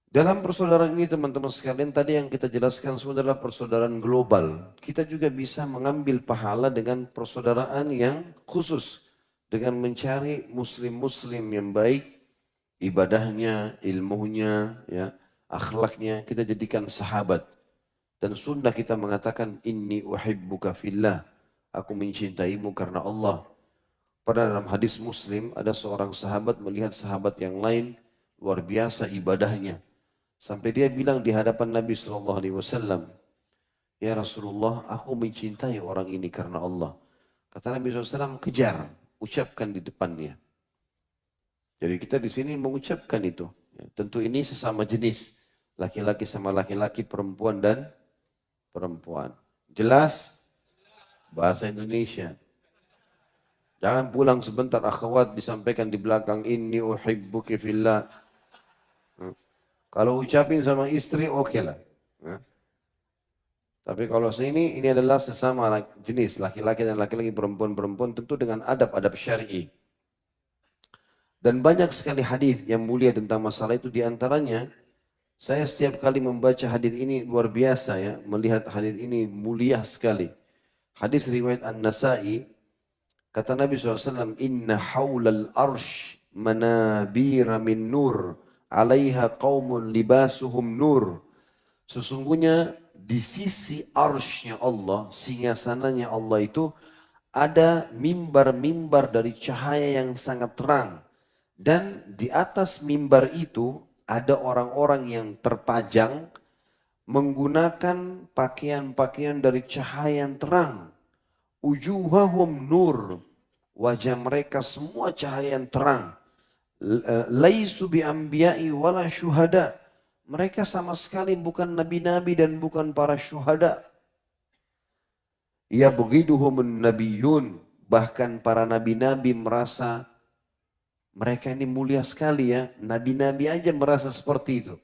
Dalam persaudaraan ini teman-teman sekalian, tadi yang kita jelaskan semua adalah persaudaraan global. Kita juga bisa mengambil pahala dengan persaudaraan yang khusus. Dengan mencari muslim-muslim yang baik, ibadahnya, ilmunya, ya, akhlaknya, kita jadikan sahabat. Dan sunnah kita mengatakan, inni uhibbuka fillah, aku mencintaimu karena Allah. Pada dalam hadis Muslim, ada seorang sahabat melihat sahabat yang lain luar biasa ibadahnya. Sampai dia bilang di hadapan Nabi SAW, ya Rasulullah, aku mencintai orang ini karena Allah. Kata Nabi SAW, kejar, ucapkan di depannya. Jadi kita di sini mengucapkan itu. Ya, tentu ini sesama jenis, laki-laki sama laki-laki, perempuan dan perempuan. Jelas? Bahasa Indonesia. Jangan pulang sebentar akhwat disampaikan di belakang, inni uhibbuki fillah. Kalau ucapin sama istri oke lah. Tapi kalau ini adalah sesama jenis laki-laki dan laki-laki, perempuan-perempuan, tentu dengan adab-adab syar'i. Dan banyak sekali hadis yang mulia tentang masalah itu. Di antaranya, saya setiap kali membaca hadis ini luar biasa, ya, melihat hadis ini mulia sekali. Hadis riwayat An-Nasa'i, kata Nabi SAW, inna hawlal arsh manabira min nur, alaiha qawmun libasuhum nur. Sesungguhnya di sisi arshnya Allah, singgasananya Allah itu, ada mimbar-mimbar dari cahaya yang sangat terang. Dan di atas mimbar itu ada orang-orang yang terpajang menggunakan pakaian-pakaian dari cahaya yang terang. Ujuhahum nur, wajah mereka semua cahaya yang terang. Laisu bi anbiya'i wala syuhada. Mereka sama sekali bukan nabi-nabi dan bukan para syuhada. Ya begiduhumun nabiyun. Bahkan para nabi-nabi merasa mereka ini mulia sekali, ya. Nabi-nabi aja merasa seperti itu.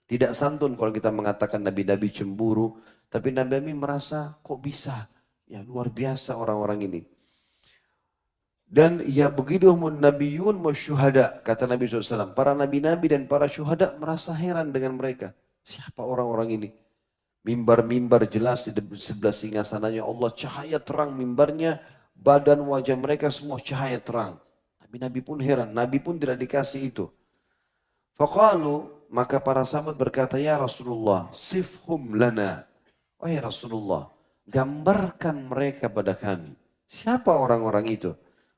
Tidak santun kalau kita mengatakan nabi-nabi cemburu. Tapi nabi-nabi merasa kok bisa. Ya luar biasa orang-orang ini. Dan ya begiduhumun nabiyun wa syuhada. Kata Nabi SAW. Para nabi-nabi dan para syuhada merasa heran dengan mereka. Siapa orang-orang ini? Mimbar-mimbar jelas di sebelah singgasananya Allah. Cahaya terang mimbarnya. Badan wajah mereka semua cahaya terang. Nabi pun heran, Nabi pun tidak dikasih itu. Faqalu, maka para sahabat berkata, ya Rasulullah, sifhum lana. Wahai Rasulullah, gambarkan mereka pada kami. Siapa orang-orang itu?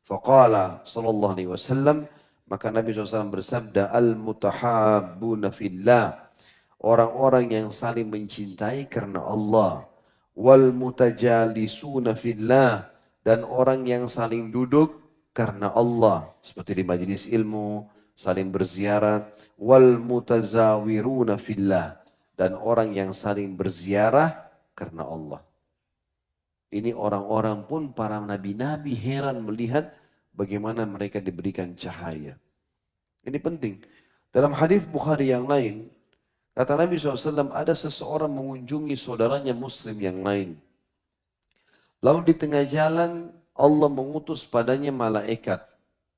Faqala sallallahu alaihi wasallam, maka Nabi SAW bersabda, al-mutahabbuna fillah, orang-orang yang saling mencintai karena Allah, wal mutajalisuna fillah, dan orang yang saling duduk karena Allah, seperti di majelis ilmu, saling berziarah, wal mutazawiruna fillah, dan orang yang saling berziarah karena Allah. Ini orang-orang pun para nabi-nabi heran melihat bagaimana mereka diberikan cahaya. Ini penting. Dalam hadis Bukhari yang lain, kata Nabi SAW, ada seseorang mengunjungi saudaranya muslim yang lain. Lalu di tengah jalan Allah mengutus padanya malaikat.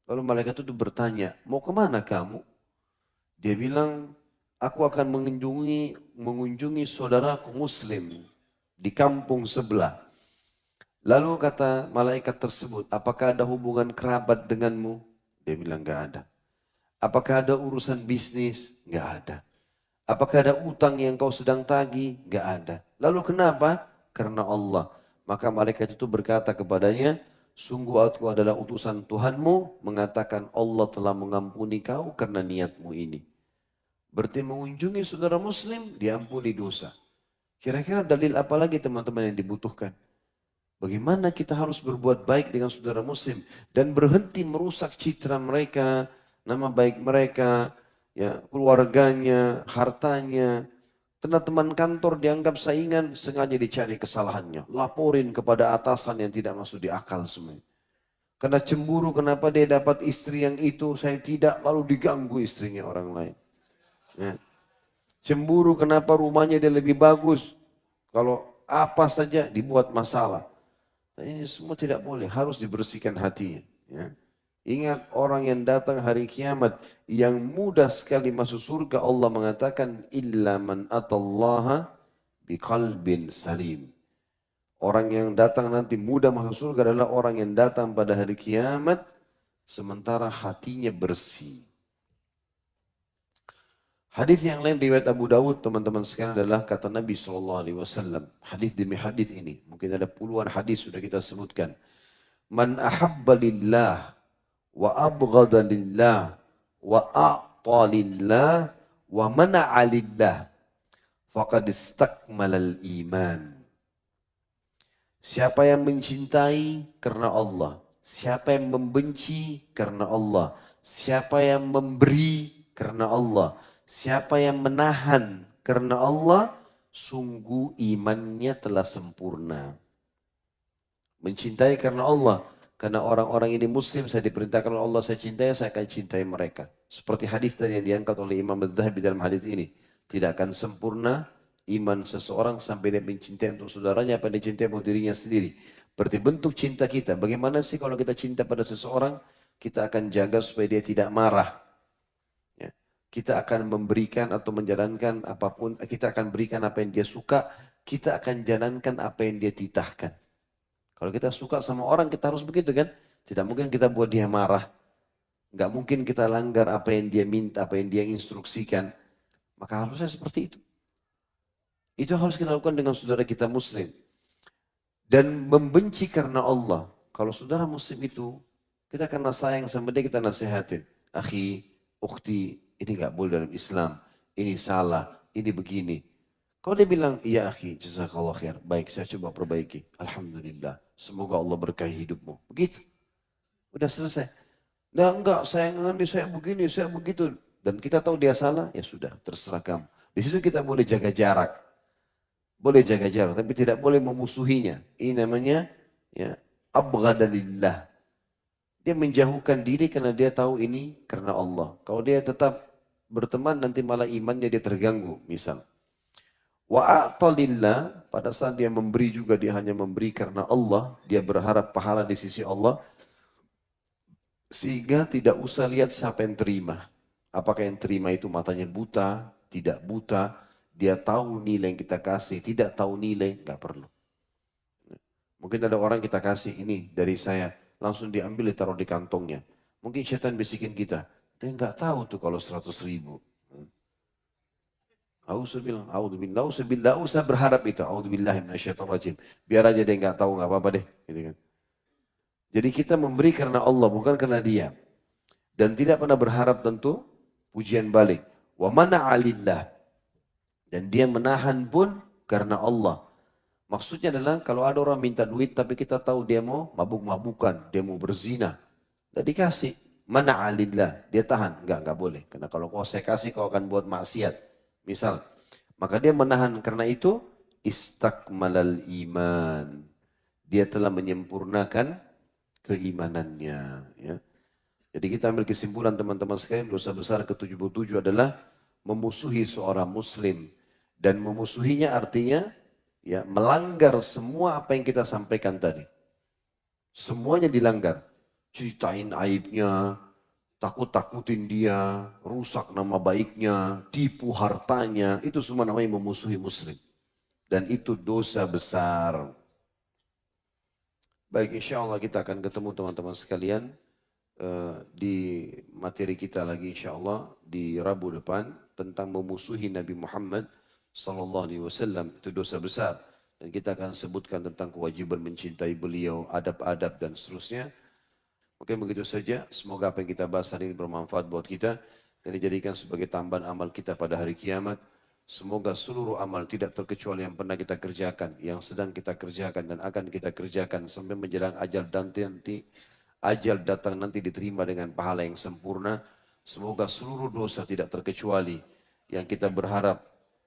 Lalu malaikat itu bertanya, mau kemana kamu? Dia bilang, aku akan mengunjungi saudaraku muslim di kampung sebelah. Lalu kata malaikat tersebut, apakah ada hubungan kerabat denganmu? Dia bilang, enggak ada. Apakah ada urusan bisnis? Enggak ada. Apakah ada utang yang kau sedang tagih? Enggak ada. Lalu kenapa? Karena Allah. Maka malaikat itu berkata kepadanya, sungguh aku adalah utusan Tuhanmu, mengatakan Allah telah mengampuni kau karena niatmu ini. Berarti mengunjungi saudara muslim, diampuni dosa. Kira-kira dalil apa lagi teman-teman yang dibutuhkan? Bagaimana kita harus berbuat baik dengan saudara muslim dan berhenti merusak citra mereka, nama baik mereka, ya, keluarganya, hartanya. Karena teman kantor dianggap saingan, sengaja dicari kesalahannya. Laporin kepada atasan yang tidak masuk di akal semuanya. Karena cemburu kenapa dia dapat istri yang itu, saya tidak, lalu diganggu istrinya orang lain. Ya. Cemburu kenapa rumahnya dia lebih bagus, kalau apa saja dibuat masalah. Ini semua tidak boleh, harus dibersihkan hatinya. Ya. Ingat orang yang datang hari kiamat yang mudah sekali masuk surga, Allah mengatakan illa man atallaha biqalbin salim. Orang yang datang nanti mudah masuk surga adalah orang yang datang pada hari kiamat sementara hatinya bersih. Hadis yang lain riwayat Abu Dawud teman-teman sekalian adalah kata Nabi SAW. Hadis demi hadis ini, mungkin ada puluhan hadis sudah kita sebutkan. Man ahabba lillah wa abghada lillah wa a'ta lillah wa mana'a lillah faqad istakmalal iman. Siapa yang mencintai karena Allah, siapa yang membenci karena Allah, siapa yang memberi karena Allah, siapa yang menahan karena Allah, sungguh imannya telah sempurna. Mencintai karena Allah. Karena orang-orang ini muslim, saya diperintahkan oleh Allah, saya cintai, saya akan cintai mereka. Seperti hadis tadi yang diangkat oleh Imam Al-Dhahabi dalam hadis ini. Tidak akan sempurna iman seseorang sampai dia mencintai untuk saudaranya apa yang dicintai untuk dirinya sendiri. Berarti bentuk cinta kita. Bagaimana sih kalau kita cinta pada seseorang, kita akan jaga supaya dia tidak marah. Kita akan memberikan atau menjalankan apapun, kita akan berikan apa yang dia suka, kita akan jalankan apa yang dia titahkan. Kalau kita suka sama orang, kita harus begitu kan? Tidak mungkin kita buat dia marah. Nggak mungkin kita langgar apa yang dia minta, apa yang dia instruksikan. Maka harusnya seperti itu. Itu harus kita lakukan dengan saudara kita muslim. Dan membenci karena Allah. Kalau saudara muslim itu, kita karena sayang sama dia, kita nasihatin. Akhi, ukhti, ini nggak boleh dalam Islam. Ini salah, ini begini. Kalau dia bilang, iya akhi, jazakallah khair. Baik, saya coba perbaiki. Alhamdulillah. Semoga Allah berkahi hidupmu. Begitu. Udah selesai. Nah enggak, saya ngambil, saya begini, saya begitu. Dan kita tahu dia salah, ya sudah, terserah kamu. Di situ kita boleh jaga jarak. Boleh jaga jarak, tapi tidak boleh memusuhinya. Ini namanya ya abghadalillah. Dia menjauhkan diri karena dia tahu ini karena Allah. Kalau dia tetap berteman, nanti malah imannya dia terganggu, misal. Wa a'talillah, pada saat dia memberi juga dia hanya memberi karena Allah, dia berharap pahala di sisi Allah, sehingga tidak usah lihat siapa yang terima. Apakah yang terima itu matanya buta, tidak buta, dia tahu nilai yang kita kasih, tidak tahu nilai, nggak perlu. Mungkin ada orang kita kasih ini dari saya, langsung diambil ditaruh di kantongnya. Mungkin setan bisikin kita, dia nggak tahu tuh kalau 100.000. Nggak usah berharap itu. A'udzubillahi minasyaitonirrajim. Biar aja dia nggak tahu, nggak apa-apa deh. Gitu kan. Jadi kita memberi karena Allah, bukan karena dia. Dan tidak pernah berharap tentu pujian balik. Wa mana'a lillah. Dan dia menahan pun karena Allah. Maksudnya adalah kalau ada orang minta duit tapi kita tahu dia mau mabuk-mabukan, dia mau berzina. Tidak dikasih. Mana'a lillah. Dia tahan. Enggak boleh. Karena kalau kau saya kasih kau akan buat maksiat. Misal. Maka dia menahan karena itu istakmalal iman. Dia telah menyempurnakan keimanannya. Ya. Jadi kita ambil kesimpulan teman-teman sekalian, dosa besar ke-77 adalah memusuhi seorang muslim. Dan memusuhinya artinya ya melanggar semua apa yang kita sampaikan tadi. Semuanya dilanggar. Ceritain aibnya, takut-takutin dia, rusak nama baiknya, tipu hartanya, itu semua namanya memusuhi muslim. Dan itu dosa besar. Baik, insya Allah kita akan ketemu teman-teman sekalian di materi kita lagi insya Allah di Rabu depan tentang memusuhi Nabi Muhammad Sallallahu Alaihi Wasallam, itu dosa besar. Dan kita akan sebutkan tentang kewajiban mencintai beliau, adab-adab dan seterusnya. Mungkin begitu saja. Semoga apa yang kita bahas hari ini bermanfaat buat kita dan dijadikan sebagai tambahan amal kita pada hari kiamat. Semoga seluruh amal tidak terkecuali yang pernah kita kerjakan, yang sedang kita kerjakan dan akan kita kerjakan sampai menjelang ajal nanti ajal datang nanti diterima dengan pahala yang sempurna. Semoga seluruh dosa tidak terkecuali yang kita berharap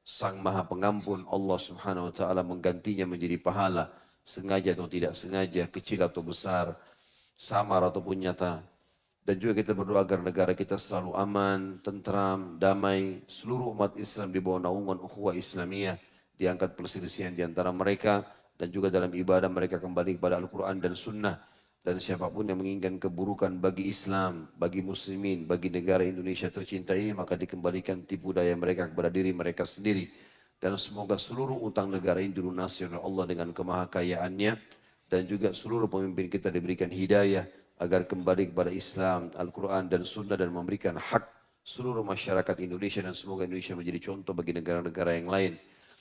Sang Maha Pengampun Allah Subhanahu wa taala menggantinya menjadi pahala, sengaja atau tidak sengaja, kecil atau besar, samar ataupun nyata. Dan juga kita berdoa agar negara kita selalu aman, tentram, damai, seluruh umat Islam di bawah naungan ukhuwah Islamiyah, diangkat perselisihan di antara mereka, dan juga dalam ibadah mereka kembali kepada Al-Quran dan Sunnah. Dan siapapun yang menginginkan keburukan bagi Islam, bagi muslimin, bagi negara Indonesia tercinta ini, maka dikembalikan tipu daya mereka kepada diri mereka sendiri. Dan semoga seluruh utang negara ini dilunasi oleh Allah dengan kemahakayaannya, dan juga seluruh pemimpin kita diberikan hidayah, agar kembali kepada Islam, Al-Quran dan Sunnah dan memberikan hak seluruh masyarakat Indonesia dan semoga Indonesia menjadi contoh bagi negara-negara yang lain.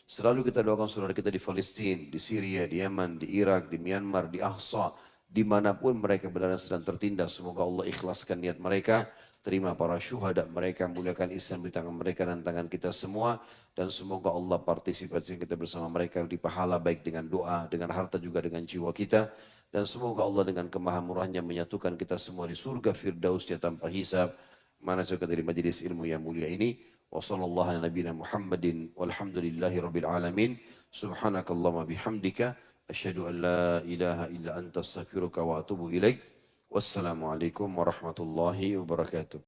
Selalu kita doakan saudara kita di Palestina, di Syria, di Yaman, di Irak, di Myanmar, di Ahsa, dimanapun mereka berada sedang tertindas. Semoga Allah ikhlaskan niat mereka, terima para syuhada mereka, muliakan Islam di tangan mereka dan tangan kita semua. Dan semoga Allah partisipasi kita bersama mereka di pahala baik dengan doa, dengan harta juga dengan jiwa kita. Dan semoga Allah dengan kemahamurahnya menyatukan kita semua di surga firdausnya tanpa hisab. Mana juga dari majelis ilmu yang mulia ini. Wassalamualaikum warahmatullahi Muhammadin walhamdulillahi rabbil alamin. Subhanakallahumma bihamdika. Asyhadu an la ilaha illa anta astaghfiruka wa atubu ilaik. Wassalamualaikum warahmatullahi wabarakatuh.